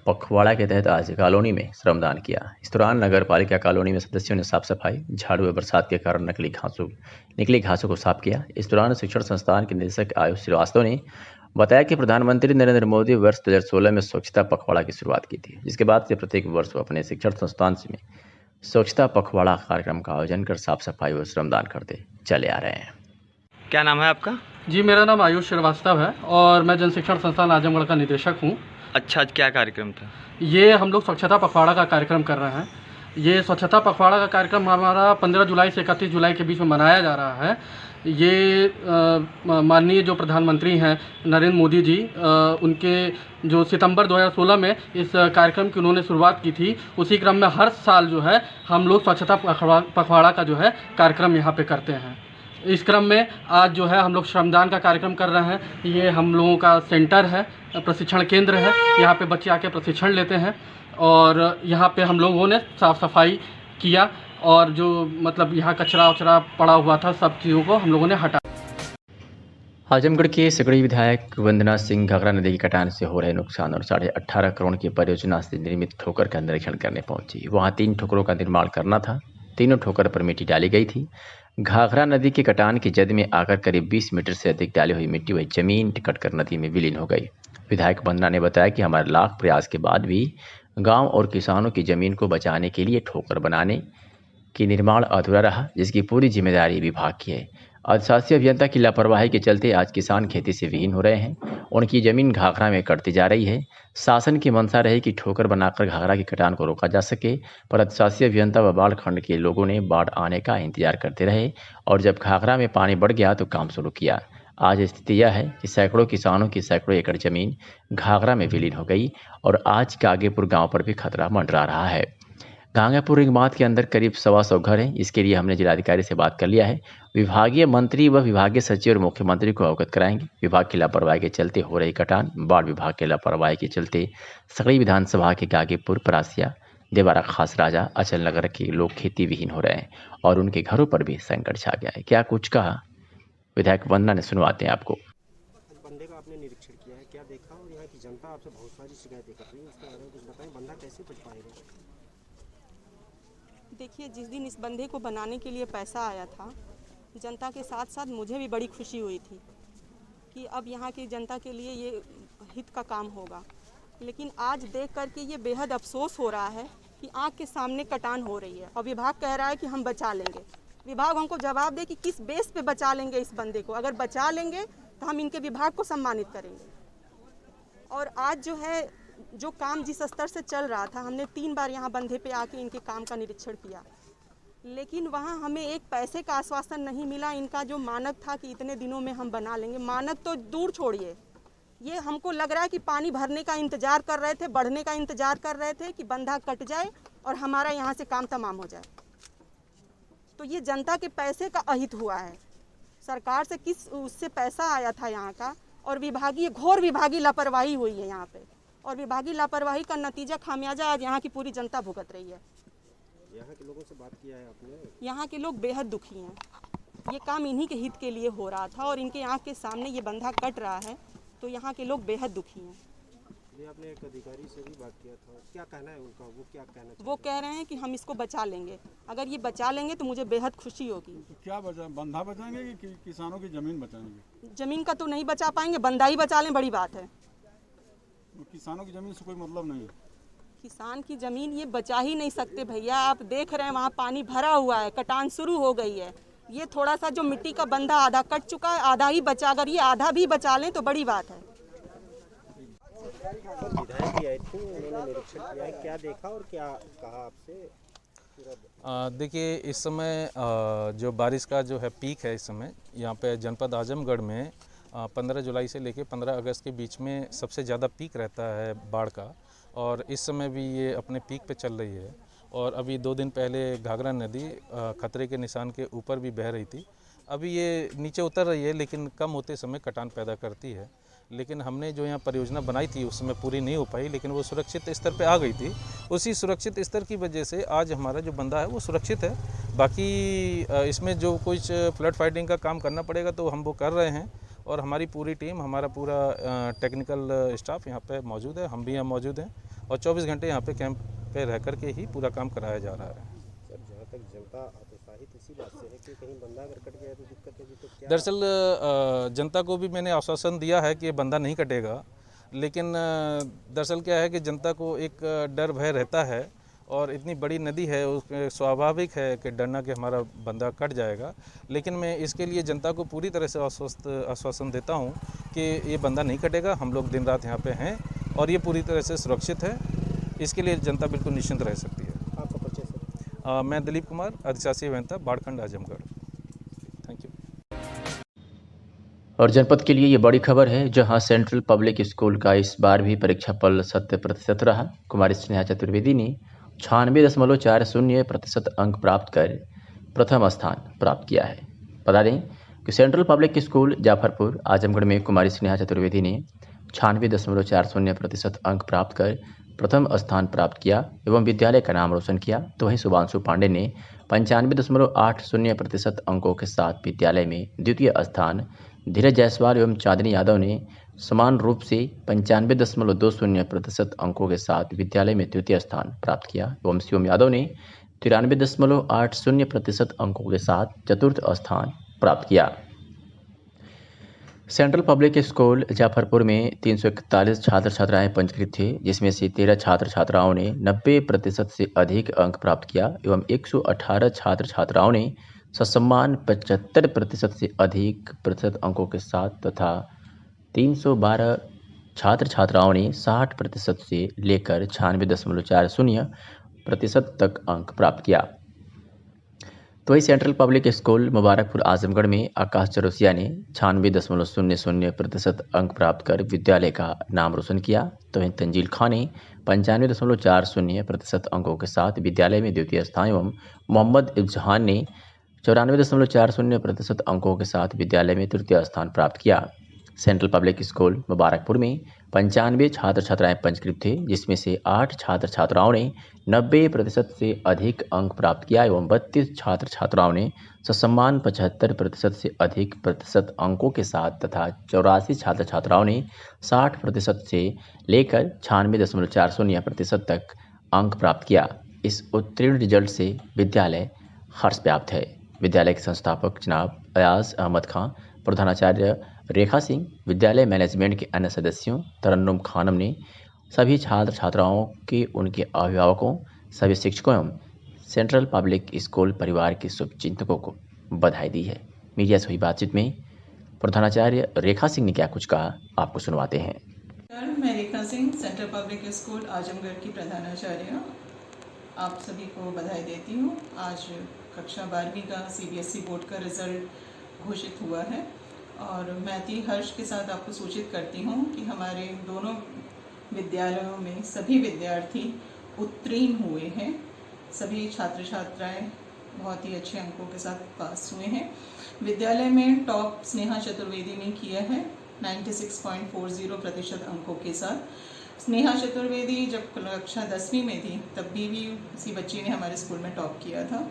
पखवाड़ा के तहत आज कॉलोनी में श्रमदान किया। इस दौरान नगरपालिका कॉलोनी में सदस्यों ने साफ सफाई, झाड़ू व बरसात के कारण निकली घासों को साफ किया। इस दौरान शिक्षण संस्थान के निदेशक आयुष श्रीवास्तव ने बताया कि प्रधानमंत्री नरेंद्र मोदी वर्ष 2016 में स्वच्छता पखवाड़ा की शुरुआत की थी, जिसके बाद से प्रत्येक वर्ष वो अपने शिक्षण संस्थान में स्वच्छता पखवाड़ा कार्यक्रम का आयोजन कर साफ सफाई व श्रमदान करते चले आ रहे हैं। क्या नाम है आपका? जी, मेरा नाम आयुष श्रीवास्तव है और मैं जन शिक्षण संस्थान आजमगढ़ का निदेशक हूँ। अच्छा, आज क्या कार्यक्रम था? ये हम लोग स्वच्छता पखवाड़ा का कार्यक्रम कर रहे हैं। ये स्वच्छता पखवाड़ा का कार्यक्रम हमारा 15 जुलाई से 31 जुलाई के बीच में मनाया जा रहा है। ये माननीय जो प्रधानमंत्री हैं नरेंद्र मोदी जी, उनके जो सितंबर 2016 में इस कार्यक्रम की उन्होंने शुरुआत की थी, उसी क्रम में हर साल जो है हम लोग स्वच्छता पखवाड़ा का जो है कार्यक्रम यहाँ पे करते हैं। इस क्रम में आज जो है हम लोग श्रमदान का कार्यक्रम कर रहे हैं। ये हम लोगों का सेंटर है, प्रशिक्षण केंद्र है। यहाँ पे बच्चे आके प्रशिक्षण लेते हैं और यहाँ पे हम लोगों ने साफ़ सफाई किया और जो मतलब यहाँ कचरा वचरा पड़ा हुआ था, सब चीज़ों को हम लोगों ने हटा। आजमगढ़ के सकड़ी विधायक वंदना सिंह घाघरा नदी की कटान से हो रहे नुकसान और 18.5 करोड़ की परियोजना से निर्मित ठोकर का निरीक्षण करने पहुंची। वहां 3 ठोकरों का निर्माण करना था। तीनों ठोकर पर मिट्टी डाली गई थी। घाघरा नदी के कटान की जद में आकर करीब 20 मीटर से अधिक डाली हुई मिट्टी वही जमीन कटकर नदी में विलीन हो गई। विधायक वंदना ने बताया कि हमारे लाख प्रयास के बाद भी गांव और किसानों की जमीन को बचाने के लिए ठोकर बनाने की निर्माण अधूरा रहा, जिसकी पूरी जिम्मेदारी विभाग की है। अधिशासी अभियंता की लापरवाही के चलते आज किसान खेती से विहीन हो रहे हैं। उनकी जमीन घाघरा में कटती जा रही है। शासन की मंशा रही कि ठोकर बनाकर घाघरा की कटान को रोका जा सके, पर अधिशासी अभियंता व बाढ़ खंड के लोगों ने बाढ़ आने का इंतजार करते रहे और जब घाघरा में पानी बढ़ गया तो काम शुरू किया। आज स्थिति यह है कि सैकड़ों किसानों की सैकड़ों एकड़ जमीन घाघरा में विलीन हो गई और आज गागेपुर गाँव पर भी खतरा मंडरा रहा है। गांगेपुर रिंग बांध के अंदर करीब 125 घर हैं। इसके लिए हमने जिलाधिकारी से बात कर लिया है। विभागीय मंत्री व विभागीय सचिव और मुख्यमंत्री को अवगत कराएंगे। विभाग की लापरवाही के चलते हो रही कटान, बाढ़ विभाग के लापरवाही के चलते सकड़ी विधानसभा के गागेपुर, परासिया, देवारा, खास राजा, अचल नगर के लोग खेती विहीन हो रहे हैं और उनके घरों पर भी संकट छा गया है। क्या कुछ कहा विधायक वंदना ने, सुनवाते हैं आपको। बंदे का आपने निरीक्षण किया है, क्या देखा और यहाँ की जनता आपसे बहुत सारी शिकायतें कर रही है, उसके बारे में कुछ बताएं। बंदा कैसे बच पाएगा? देखिए, जिस दिन इस बंधे को बनाने के लिए पैसा आया था, जनता के साथ साथ मुझे भी बड़ी खुशी हुई थी कि अब यहाँ की जनता के लिए ये हित का काम होगा। लेकिन आज देख करके ये बेहद अफसोस हो रहा है कि आँख के सामने कटान हो रही है और विभाग कह रहा है कि हम बचा लेंगे। विभाग हमको जवाब दे कि किस बेस पे बचा लेंगे इस बंदे को। अगर बचा लेंगे तो हम इनके विभाग को सम्मानित करेंगे। और आज जो है, जो काम जिस स्तर से चल रहा था, हमने 3 बार यहाँ बंधे पे आके इनके काम का निरीक्षण किया, लेकिन वहाँ हमें एक पैसे का आश्वासन नहीं मिला। इनका जो मानक था कि इतने दिनों में हम बना लेंगे, मानक तो दूर छोड़िए, ये हमको लग रहा है कि पानी भरने का इंतजार कर रहे थे, बढ़ने का इंतजार कर रहे थे कि बंधा कट जाए और हमारा यहाँ से काम तमाम हो जाए। तो ये जनता के पैसे का अहित हुआ है। सरकार से किस उससे पैसा आया था यहाँ का, और घोर विभागीय लापरवाही हुई है यहाँ पे, और विभागीय लापरवाही का नतीजा खामियाजा आज यहाँ की पूरी जनता भुगत रही है। यहाँ के लोगों से बात किया है आपने? यहाँ के लोग बेहद दुखी हैं। ये काम इन्हीं के हित के लिए हो रहा था और इनके आँख के सामने ये बंधा कट रहा है, तो यहाँ के लोग बेहद दुखी हैं। ये आपने एक अधिकारी से भी बात किया था, क्या कहना है उनका, वो क्या कहना चाहते हैं? वो कह रहे हैं कि हम इसको बचा लेंगे, अगर ये बचा लेंगे तो मुझे बेहद खुशी होगी। तो क्या बंधा बचाएंगे कि किसानों की ज़मीन बचाएंगे? ज़मीन का तो नहीं बचा पाएंगे, बंदा ही बचा लें, बड़ी बात है। किसानों की ज़मीन से कोई मतलब नहीं है। किसान की ज़मीन ये बचा ही नहीं सकते भैया, आप देख रहे हैं वहाँ पानी भरा हुआ है, कटान शुरू हो गई है। ये थोड़ा सा जो मिट्टी का बंधा आधा कट चुका है, आधा ही बचा, अगर ये आधा भी बचा लें तो बड़ी बात है। विधायक भी आए थे, उन्होंने निरीक्षण किया है, क्या देखा और क्या कहा आपसे? देखिए, इस समय जो बारिश का जो है पीक है, इस समय यहाँ पे जनपद आजमगढ़ में 15 जुलाई से लेकर 15 अगस्त के बीच में सबसे ज़्यादा पीक रहता है बाढ़ का, और इस समय भी ये अपने पीक पे चल रही है। और अभी 2 दिन पहले घाघरा नदी खतरे के निशान के ऊपर भी बह रही थी। अभी ये नीचे उतर रही है, लेकिन कम होते समय कटान पैदा करती है। लेकिन हमने जो यहाँ परियोजना बनाई थी उस समय पूरी नहीं हो पाई, लेकिन वो सुरक्षित स्तर पे आ गई थी। उसी सुरक्षित स्तर की वजह से आज हमारा जो बंदा है वो सुरक्षित है। बाकी इसमें जो कुछ फ्लड फाइटिंग का काम करना पड़ेगा तो हम वो कर रहे हैं, और हमारी पूरी टीम, हमारा पूरा टेक्निकल स्टाफ यहाँ पे मौजूद है, हम भी यहाँ मौजूद हैं, और 24 घंटे यहाँ पे कैंप पे रह कर के ही पूरा काम कराया जा रहा है। सर, जहाँ तक जनता हतोत्साहित इसी बात से है कि कहीं बंदा अगर कट गया तो दिक्कत होगी, तो क्या? दरअसल जनता को भी मैंने आश्वासन दिया है कि बंदा नहीं कटेगा, लेकिन दरअसल क्या है कि जनता को एक डर भय रहता है, और इतनी बड़ी नदी है, उसमें स्वाभाविक है कि डरना कि हमारा बंदा कट जाएगा। लेकिन मैं इसके लिए जनता को पूरी तरह से आश्वासन देता हूँ कि ये बंदा नहीं कटेगा, हम लोग दिन रात यहाँ पे हैं और ये पूरी तरह से सुरक्षित है। इसके लिए जनता बिल्कुल निश्चिंत रह सकती है। आपका परिचय सर? मैं दिलीप कुमार, अधिशासी अभियंता, बाढ़खंड आजमगढ़। Thank you. और जनपद के लिए ये बड़ी खबर है, जहां सेंट्रल पब्लिक स्कूल का इस बार भी परीक्षा फल 100% रहा। कुमारी स्नेहा चतुर्वेदी ने 96.40% अंक प्राप्त कर प्रथम स्थान प्राप्त किया है। बता दें कि central Public school Jafarpur Azamgarh में कुमारी स्नेहा चतुर्वेदी ने 96.40% अंक प्राप्त कर प्रथम स्थान प्राप्त किया एवं विद्यालय का नाम रोशन किया। तो वहीं शुभांशु पांडे ने 95.80% अंकों के साथ विद्यालय में द्वितीय स्थान, धीरज जायसवाल एवं चांदनी यादव ने समान रूप से 95.20% अंकों के साथ विद्यालय में तृतीय स्थान प्राप्त किया एवं शिवम यादव ने 93.80% अंकों के साथ चतुर्थ स्थान प्राप्त किया। सेंट्रल पब्लिक स्कूल जाफरपुर में 341 छात्र छात्राएं पंजीकृत थे, जिसमें से 13 छात्र छात्राओं ने 90% से अधिक अंक प्राप्त किया एवं 118 छात्र छात्राओं ने ससम्मान 75% से अधिक प्रतिशत अंकों के साथ तथा 312 छात्र छात्राओं ने 60% से लेकर 96.40% तक अंक प्राप्त किया। तो वही central Public school Mubarakpur Azamgarh में आकाश चरोसिया ने 96.00% अंक प्राप्त कर विद्यालय का नाम रोशन किया। तो वहीं तंजील खान ने 95.40% अंकों के साथ विद्यालय में द्वितीय स्थान एवं मोहम्मद इब्जहान ने 94.40% अंकों के साथ विद्यालय में तृतीय स्थान प्राप्त किया। सेंट्रल पब्लिक स्कूल मुबारकपुर में 95 छात्र छात्राएं पंजीकृत थे, जिसमें से 8 छात्र छात्राओं ने 90% से अधिक अंक प्राप्त किया एवं 32 छात्र छात्राओं ने ससम्मान 75% से अधिक प्रतिशत अंकों के साथ तथा 84 छात्र छात्राओं ने 60% से लेकर 96.40% तक अंक प्राप्त किया। इस उत्तीर्ण रिजल्ट से विद्यालय हर्ष व्याप्त है। विद्यालय के संस्थापक जनाब अयाज अहमद खां, प्रधानाचार्य रेखा सिंह, विद्यालय मैनेजमेंट के अन्य सदस्यों, तरन्नुम खानम ने सभी छात्र छात्राओं के, उनके अभिभावकों, सभी शिक्षकों एवं सेंट्रल पब्लिक स्कूल परिवार के शुभचिंतकों को बधाई दी है। मीडिया से हुई बातचीत में प्रधानाचार्य रेखा सिंह ने क्या कुछ कहा, आपको सुनवाते हैं। मैं Rekha Singh, Central Public School Azamgarh की प्रधानाचार्य, आप सभी को बधाई देती हूँ। आज कक्षा 12वीं का CBSE बोर्ड का रिजल्ट घोषित हुआ है और मैं अति हर्ष के साथ आपको सूचित करती हूँ कि हमारे दोनों विद्यालयों में सभी विद्यार्थी उत्तीर्ण हुए हैं। सभी छात्र छात्राएं बहुत ही अच्छे अंकों के साथ पास हुए हैं। विद्यालय में टॉप स्नेहा चतुर्वेदी ने किया है 96.40% अंकों के साथ। स्नेहा चतुर्वेदी जब कक्षा 10वीं में थी तब भी इसी बच्ची ने हमारे स्कूल में टॉप किया था।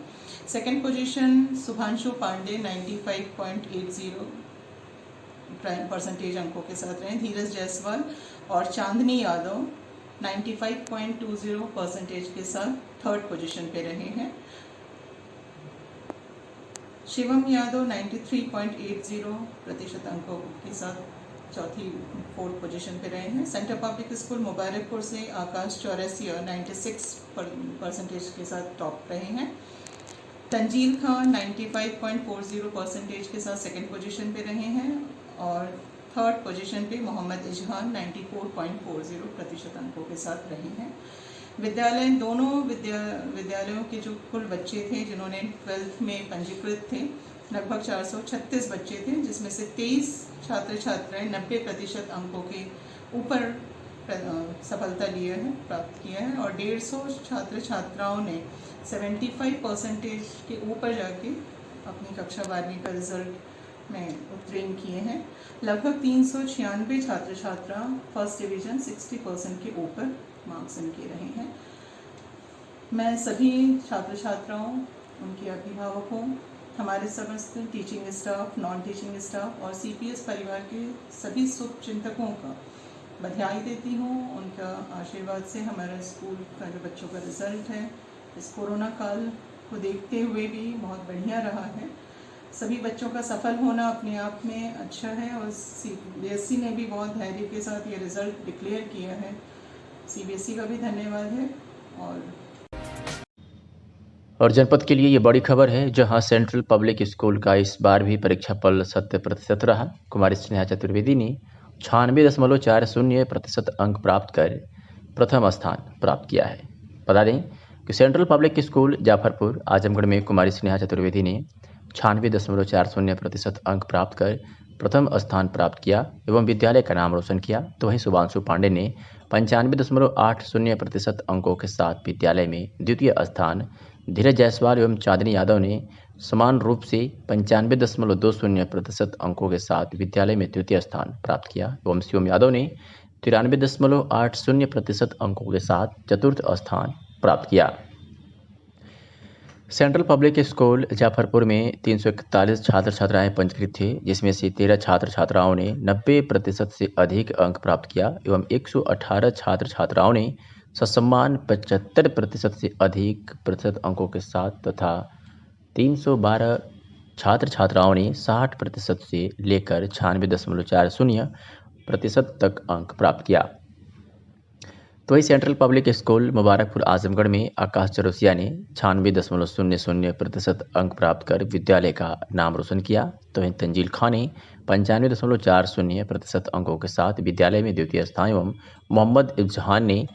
सेकंड पोजीशन शुभांशु पांडे 95.80% अंकों के साथ रहे। धीरज जायसवाल और चांदनी यादव 95.20% के साथ थर्ड पोजीशन पे रहे हैं। शिवम यादव 93.80% अंकों के साथ फोर्थ पोजीशन पे रहे हैं। सेंट्रल पब्लिक स्कूल मुबारकपुर से आकाश चौरसिया 96% के साथ टॉप रहे हैं। तंजील खान 95.40% के साथ सेकंड पोजीशन पे रहे हैं और थर्ड पोजीशन पे मोहम्मद इजहान 94.40% अंकों के साथ रहे हैं। दोनों विद्यालयों के जो कुल बच्चे थे जिन्होंने 12th में पंजीकृत थे, लगभग 436 बच्चे थे, जिसमें से 23 छात्र छात्राएं 90% अंकों के ऊपर सफलता प्राप्त किया है और 150 छात्र छात्राओं ने 75% के ऊपर जाके अपनी कक्षा 12वीं का रिजल्ट में उत्तीर्ण किए हैं। लगभग 396 छात्र छात्रा फर्स्ट डिवीज़न 60% के ऊपर मार्क्स इनके रहे हैं। मैं सभी छात्र छात्राओं, उनके अभिभावकों, हमारे समस्त teaching staff, non teaching staff और CPS परिवार के सभी शुभचिंतकों का बधाई देती हूँ। उनका आशीर्वाद से हमारे स्कूल का जो बच्चों का रिज़ल्ट है इस कोरोना काल को देखते हुए भी बहुत बढ़िया रहा है। सभी बच्चों का सफल होना अपने आप में अच्छा है और CBSE ने भी बहुत धैर्य के साथ ये रिज़ल्ट डिक्लेयर किया है। CBSE का भी धन्यवाद है। और जनपद के लिए ये बड़ी खबर है, जहां सेंट्रल पब्लिक स्कूल का इस बार भी परीक्षा फल 100% रहा। कुमारी स्नेहा चतुर्वेदी ने 96.40% अंक प्राप्त कर प्रथम स्थान प्राप्त किया है। बता दें कि central Public school Jafarpur Azamgarh में कुमारी स्नेहा चतुर्वेदी ने 96.40% अंक प्राप्त कर प्रथम स्थान प्राप्त किया एवं विद्यालय का नाम रोशन किया। तो वहीं शुभांशु पांडे ने 95.80% अंकों के साथ विद्यालय में द्वितीय स्थान, धीरज जायसवाल एवं चांदनी यादव ने समान रूप से 95.20% अंकों के साथ विद्यालय में तृतीय स्थान प्राप्त किया एवं शिवम यादव ने 93.80% अंकों के साथ चतुर्थ स्थान प्राप्त किया। सेंट्रल पब्लिक स्कूल जाफरपुर में 341 छात्र छात्राएं पंजीकृत थे, जिसमें से 13 छात्र छात्राओं ने 90% से अधिक अंक प्राप्त किया एवं 118 छात्र छात्राओं ने ससम्मान 75% से अधिक प्रतिशत अंकों के साथ तथा 312 छात्र छात्राओं ने 60% से लेकर 96.40% तक अंक प्राप्त किया। तो वही central Public school Mubarakpur Azamgarh में आकाश चौरसिया ने 96.00% अंक प्राप्त कर विद्यालय का नाम रोशन किया। तो वहीं तंजील खान ने 95.40% अंकों के साथ विद्यालय में द्वितीय स्थान एवं मोहम्मद इजहान ने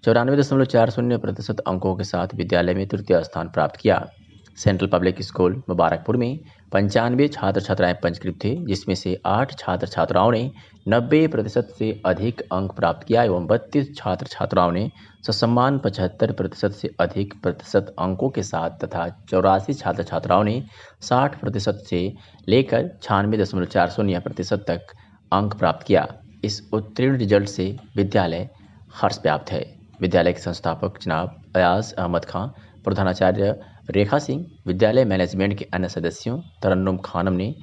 94.40% अंकों के साथ विद्यालय में तृतीय स्थान प्राप्त किया। सेंट्रल पब्लिक स्कूल मुबारकपुर में 95 छात्र छात्राएं पंजीकृत थे, जिसमें से 8 छात्र छात्राओं ने 90% से अधिक अंक प्राप्त किया एवं 32 छात्र छात्राओं ने ससम्मान 75% से अधिक प्रतिशत अंकों के साथ तथा 84 छात्र छात्राओं ने 60% से लेकर 96.40% तक अंक प्राप्त किया। इस उत्तीर्ण रिजल्ट से विद्यालय हर्ष व्याप्त है। विद्यालय के संस्थापक जनाब अयाज अहमद खां, प्रधानाचार्य रेखा सिंह, विद्यालय मैनेजमेंट के अन्य सदस्यों तरन्नुम खानम ने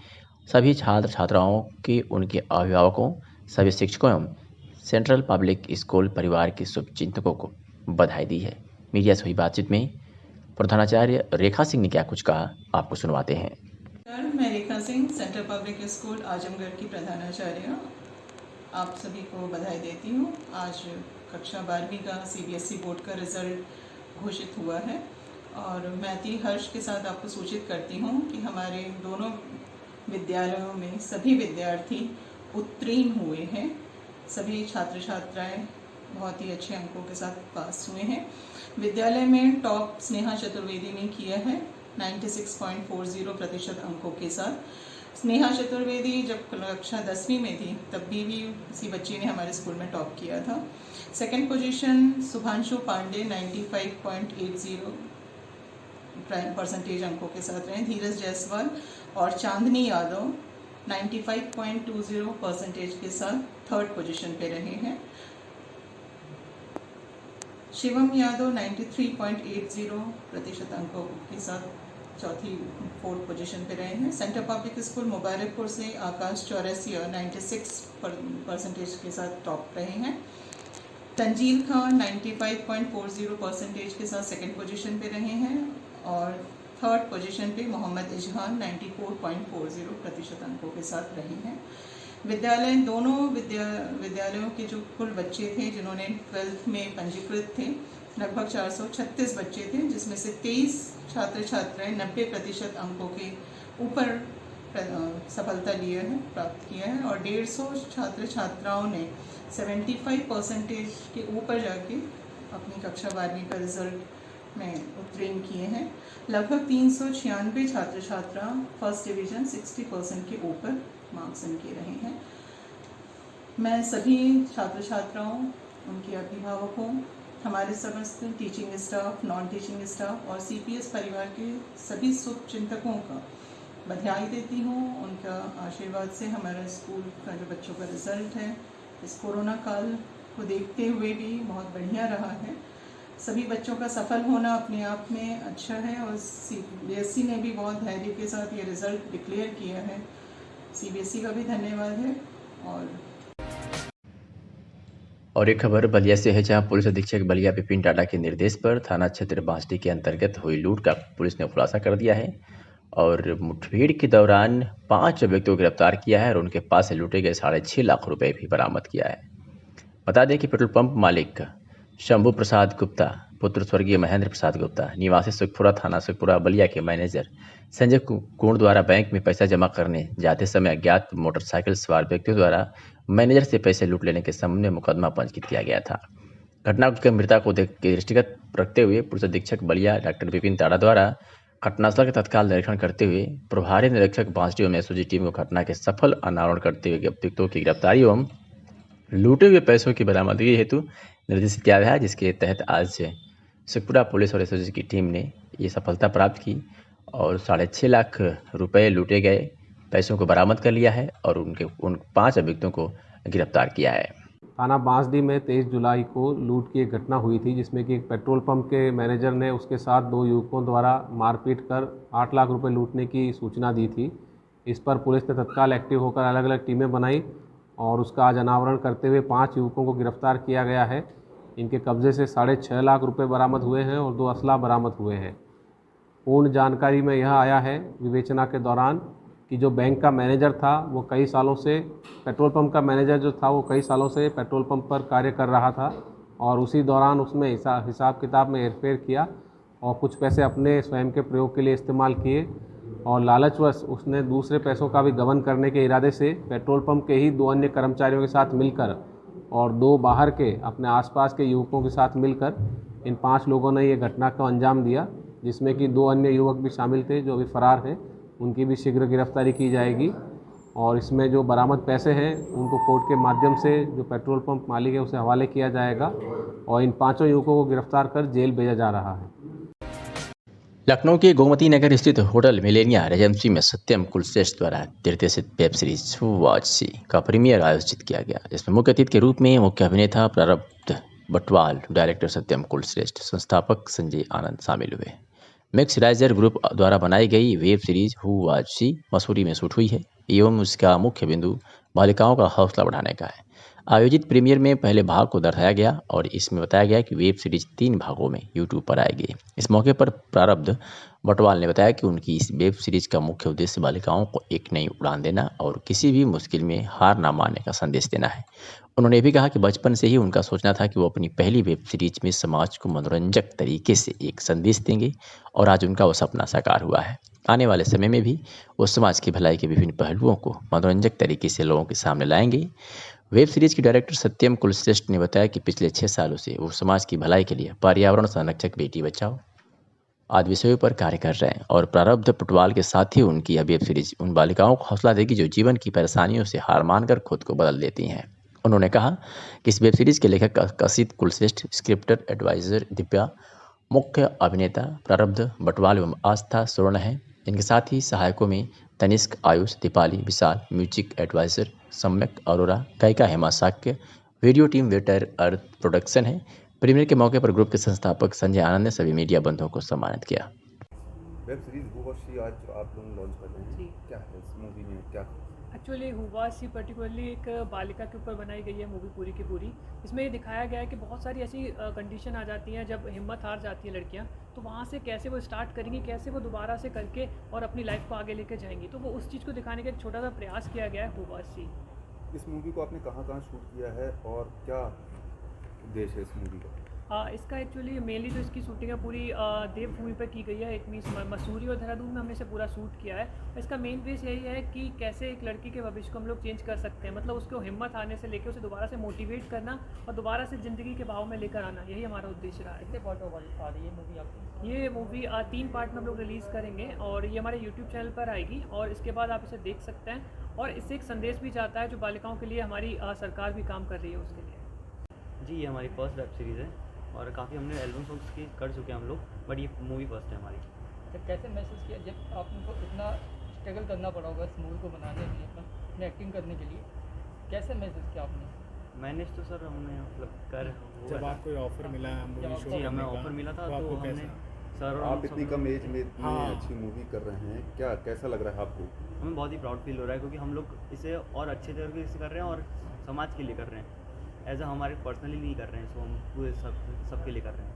सभी छात्र छात्राओं के, उनके अभिभावकों, सभी शिक्षकों एवं सेंट्रल पब्लिक स्कूल परिवार के शुभचिंतकों को बधाई दी है। मीडिया से हुई बातचीत में प्रधानाचार्य रेखा सिंह ने क्या कुछ कहा, आपको सुनवाते हैं। मैं Rekha Singh, Central Public School Azamgarh की प्रधानाचार्य, आप सभी को बधाई देती हूँ। आज कक्षा 12वीं का CBSE बोर्ड का रिज़ल्ट घोषित हुआ है और मैं अति हर्ष के साथ आपको सूचित करती हूँ कि हमारे दोनों विद्यालयों में सभी विद्यार्थी उत्तीर्ण हुए हैं। सभी छात्र छात्राएं बहुत ही अच्छे अंकों के साथ पास हुए हैं। विद्यालय में टॉप स्नेहा चतुर्वेदी ने किया है 96.40% अंकों के साथ। स्नेहा चतुर्वेदी जब कक्षा 10वीं में थी तब भी इसी बच्ची ने हमारे स्कूल में टॉप किया था। सेकंड पोजीशन शुभांशु पांडे 95.80% अंकों के साथ रहे। धीरज जायसवाल और चांदनी यादव 95.20% के साथ थर्ड पोजीशन पे रहे हैं। शिवम यादव 93.80% अंकों के साथ फोर्थ पोजीशन पे रहे हैं। सेंटर पब्लिक स्कूल मुबारकपुर से आकाश चौरसी और 96% के साथ टॉप रहे हैं। तंजील खान 95.40% के साथ सेकंड पोजीशन पे रहे हैं और थर्ड पोजीशन पे मोहम्मद इजहान 94.40% अंकों के साथ रहे हैं। दोनों विद्यालयों के जो कुल बच्चे थे जिन्होंने 12th में पंजीकृत थे, लगभग 436 बच्चे थे, जिसमें से 23 छात्र छात्राएँ 90% अंकों के ऊपर सफलता प्राप्त किया है और 150 छात्र छात्राओं ने 75% के ऊपर जाके अपनी कक्षा 12वीं का रिजल्ट में उत्तीर्ण किए हैं। लगभग 396 छात्र छात्रा फर्स्ट डिवीज़न 60% के ऊपर मार्क्स इनके रहे हैं। मैं सभी छात्र छात्राओं, उनके अभिभावकों, हमारे समस्त teaching staff, non teaching staff और CPS परिवार के सभी शुभचिंतकों का बधाई देती हूँ। उनका आशीर्वाद से हमारा स्कूल का जो बच्चों का रिज़ल्ट है इस कोरोना काल को देखते हुए भी बहुत बढ़िया रहा है। सभी बच्चों का सफल होना अपने आप में अच्छा है और CBSE ने भी बहुत धैर्य के साथ ये रिज़ल्ट डिक्लेयर किया है। CBSE का भी धन्यवाद है। और एक खबर बलिया से है, जहां पुलिस अधीक्षक बलिया विपिन टाटा के निर्देश पर थाना क्षेत्र बांसडी के अंतर्गत हुई लूट का पुलिस ने खुलासा कर दिया है और मुठभेड़ के दौरान 5 व्यक्तियों को गिरफ्तार किया है और उनके पास से लूटे गए 6.5 लाख रुपए भी बरामद किया है। बता दें कि पेट्रोल पंप मालिक शंभू प्रसाद गुप्ता पुत्र स्वर्गीय महेंद्र प्रसाद गुप्ता निवासी सुखपुरा थाना सुखपुरा बलिया के मैनेजर संजय कुंड द्वारा बैंक में पैसा जमा करने जाते समय अज्ञात मोटरसाइकिल सवार व्यक्तियों द्वारा मैनेजर से पैसे लूट लेने के संबंध में मुकदमा पंजीकृत किया गया था। घटना की गंभीरता को दृष्टिगत रखते हुए पुलिस अधीक्षक बलिया डॉक्टर विपिन टाटा द्वारा घटनास्थल का तत्काल निरीक्षण करते हुए प्रभारी निरीक्षक बांसडी एवं SOG टीम को घटना के सफल अनावरण करते हुए अभियुक्तों की गिरफ्तारी एवं लूटे हुए पैसों की बरामदगी हेतु निर्देशित किया गया है, जिसके तहत आज सुखपुरा पुलिस और SOG की टीम ने ये सफलता प्राप्त की और 6.5 लाख रुपए लूटे गए पैसों को बरामद कर लिया है और उन 5 अभियुक्तों को गिरफ्तार किया है। थाना बांसडी में 23 जुलाई को लूट की एक घटना हुई थी, जिसमें कि एक पेट्रोल पंप के मैनेजर ने उसके साथ 2 युवकों द्वारा मारपीट कर 8 लाख रुपए लूटने की सूचना दी थी। इस पर पुलिस ने तत्काल एक्टिव होकर अलग अलग टीमें बनाई और उसका आज अनावरण करते हुए 5 युवकों को गिरफ्तार किया गया है। इनके कब्जे से 6.5 लाख रुपए बरामद हुए हैं और 2 असला बरामद हुए हैं। पूर्ण जानकारी में यह आया है विवेचना के दौरान कि जो बैंक का मैनेजर था वो कई सालों से पेट्रोल पंप का मैनेजर जो था वो कई सालों से पेट्रोल पंप पर कार्य कर रहा था और उसी दौरान उसमें हिसाब किताब में हेरफेर किया और कुछ पैसे अपने स्वयं के प्रयोग के लिए इस्तेमाल किए और लालचवश उसने दूसरे पैसों का भी गबन करने के इरादे से पेट्रोल पंप के ही 2 अन्य कर्मचारियों के साथ मिलकर और 2 बाहर के अपने आसपास के युवकों के साथ मिलकर इन 5 लोगों ने ये घटना को अंजाम दिया, जिसमें कि 2 अन्य युवक भी शामिल थे जो अभी फरार हैं। उनकी भी शीघ्र गिरफ्तारी की जाएगी और इसमें जो बरामद पैसे हैं उनको कोर्ट के माध्यम से जो पेट्रोल पंप मालिक है उसे हवाले किया जाएगा और इन 5 युवकों को गिरफ्तार कर जेल भेजा जा रहा है। लखनऊ के गोमती नगर स्थित होटल मिलेनिया रेजेंसी में सत्यम कुलश्रेष्ठ द्वारा निर्देशित web series who was she का प्रीमियर आयोजित किया गया, जिसमें मुख्य अतिथि के रूप में मुख्य अभिनेता प्रारब्ध बटवाल, डायरेक्टर सत्यम कुलश्रेष्ठ, संस्थापक संजय आनंद शामिल हुए। मिक्सराइजर ग्रुप द्वारा बनाई गई web series who was she Mussoorie में शूट हुई है एवं उसका मुख्य बिंदु बालिकाओं का हौसला बढ़ाने का है। आयोजित प्रीमियर में पहले भाग को दर्शाया गया और इसमें बताया गया कि वेब सीरीज 3 भागों में यूट्यूब पर आएगी। इस मौके पर प्रारब्ध बटवाल ने बताया कि उनकी इस वेब सीरीज का मुख्य उद्देश्य बालिकाओं को एक नई उड़ान देना और किसी भी मुश्किल में हार ना मानने का संदेश देना है। उन्होंने भी कहा कि बचपन से ही उनका सोचना था कि वो अपनी पहली वेब सीरीज में समाज को मनोरंजक तरीके से एक संदेश देंगे और आज उनका वो सपना साकार हुआ है। आने वाले समय में भी वो समाज की भलाई के विभिन्न पहलुओं को मनोरंजक तरीके से लोगों के सामने लाएंगे। वेब सीरीज के डायरेक्टर सत्यम कुलश्रेष्ठ ने बताया कि पिछले 6 सालों से वो समाज की भलाई के लिए पर्यावरण संरक्षक, बेटी बचाओ आदि विषयों पर कार्य कर रहे हैं और प्रारब्ध पटवाल के साथ ही उनकी यह वेब सीरीज उन बालिकाओं को हौसला देगी जो जीवन की परेशानियों से हार मानकर खुद को बदल देती हैं। उन्होंने कहा कि इस वेब सीरीज के लेखक कशित कुलश्रेष्ठ, स्क्रिप्टर एडवाइजर दिव्या, मुख्य अभिनेता प्रारब्ध बटवाल एवं आस्था स्वर्ण है। इनके साथ ही सहायकों में तनिष्क, आयुष, दीपाली, विशाल, म्यूजिक एडवाइजर सम्यक अरोरा, गायिका हेमा साक्य, वीडियो टीम वेटर अर्थ प्रोडक्शन है। प्रीमियर के मौके पर ग्रुप के संस्थापक संजय आनंद ने सभी मीडिया बंधुओं को सम्मानित किया। वेब सीरीज़ हुवाशी आज आप लोग लॉन्च कर रहे हैं जी। क्या है इस मूवी में क्या? एक्चुअली हुवासी पर्टिकुलरली एक बालिका के ऊपर बनाई गई है मूवी पूरी की पूरी। इसमें ये दिखाया गया है कि बहुत सारी ऐसी कंडीशन आ जाती हैं जब हिम्मत हार जाती है लड़कियां, तो वहाँ से कैसे वो स्टार्ट करेंगी, कैसे वो दोबारा से करके और अपनी लाइफ को आगे लेकर जाएंगी। तो वो उस चीज़ को दिखाने का एक छोटा सा प्रयास किया गया है हुवासी। इस मूवी को आपने कहाँ शूट किया है और क्या उद्देश्य है इस मूवी का? इसका एक्चुअली मेनली जो इसकी शूटिंग है पूरी देवभूमि पर की गई है। इट मीन्स मसूरी और देहरादून में हमने इसे पूरा शूट किया है। इसका मेन बेस यही है कि कैसे एक लड़की के भविष्य को हम लोग चेंज कर सकते हैं, मतलब उसको हिम्मत आने से लेकर उसे दोबारा से मोटिवेट करना और दोबारा से ज़िंदगी के भाव में लेकर आना, यही हमारा उद्देश्य रहा है। कितने पार्ट आ रही है मूवी आपकी? ये मूवी 3 पार्ट में हम लोग रिलीज़ करेंगे और ये हमारे यूट्यूब चैनल पर आएगी और इसके बाद आप इसे देख सकते हैं। और इससे एक संदेश भी जाता है जो बालिकाओं के लिए हमारी सरकार भी काम कर रही है उसके लिए। जी, ये हमारी फर्स्ट वेब सीरीज़ है और काफ़ी हमने एल्बम सॉन्ग्स की कर चुके हैं हम लोग, बट ये मूवी फर्स्ट है हमारी। तो कैसे महसूस किया जब आपको इतना स्ट्रगल करना पड़ा होगा इस मूवी को बनाने के लिए, अपने एक्टिंग करने के लिए, कैसे महसूस किया आपने? मैनेज तो सर हमने मतलब कर जब आपको ऑफर मिला जी, हमें ऑफर मिला था तो हमने सर और आप इतनी कम एज में इतनी अच्छी मूवी कर रहे हैं, क्या कैसा लग रहा है आपको? हमें बहुत ही प्राउड फील हो रहा है क्योंकि हम लोग इसे और अच्छे तरीके से कर रहे हैं और समाज के लिए कर रहे हैं, एज हमारे पर्सनली नहीं कर रहे हैं, सो हम पूरे सबके लिए कर रहे हैं।